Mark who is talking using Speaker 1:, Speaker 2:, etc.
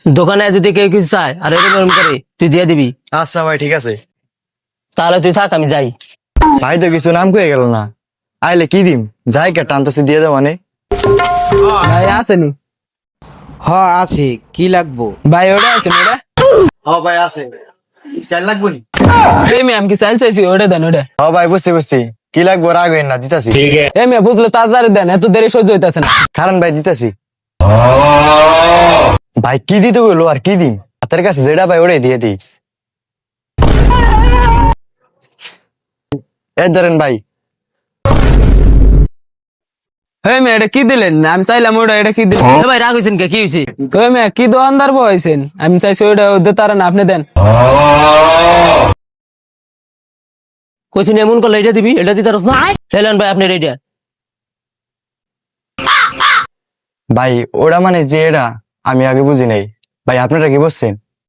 Speaker 1: দোকানে যদি কেউ কিছু চায় আর এরকম করে তুই দিয়ে দিবি।
Speaker 2: আচ্ছা ভাই ঠিক আছে।
Speaker 1: তাহলে তুই থাক, আমি যাই।
Speaker 2: ভাই তো কিছু নাম কয়ে গেল না, আইলে কি দিম? যাই কে টানতেছে দিয়ে দেব মানে।
Speaker 3: ভাই আসেনি?
Speaker 4: হ আছে, কি লাগবো?
Speaker 3: ভাই ওটা আছে ওটা?
Speaker 2: হ ভাই আছে, চাল লাগবো নি?
Speaker 3: এই মেয়ে আমি কি চাল চাইছি, ওটা দেন ওটা।
Speaker 2: হ ভাই বুঝছি বুঝছি, কি লাগবো রাগ হইন না, দিতাছি।
Speaker 3: এই মেয়ে বুঝলো, তাড়াতাড়ি দেন, এত দেরি সহ্য হইতাছে না।
Speaker 2: খারান ভাই দিতাছি। ভাই কি দিতে গেলো আর কি দিম? হাতের কাছে যেটা ভাই ওটাই দিয়ে দিই। এই ধরেন ভাই।
Speaker 3: এই মেয়ে এটা কি দিলেন? আমি চাইলাম ওটা, এটা কি দিলেন?
Speaker 1: এ ভাই রাগ হয়েছেন কে? কি হয়েছে?
Speaker 3: ওই মেয়ে কি দোকানদার বয়সেন? আমি চাইছি ওটা ওদের তারা না, আপনি দেন।
Speaker 1: কইছেন এমন করলে এটা দিবি, এটা দিতে পারস না। খেলেন ভাই আপনি এটা।
Speaker 2: ভাই ওটা মানে যে এটা আমি আগে বুঝি নাই। ভাই আপনারা কি বলছেন?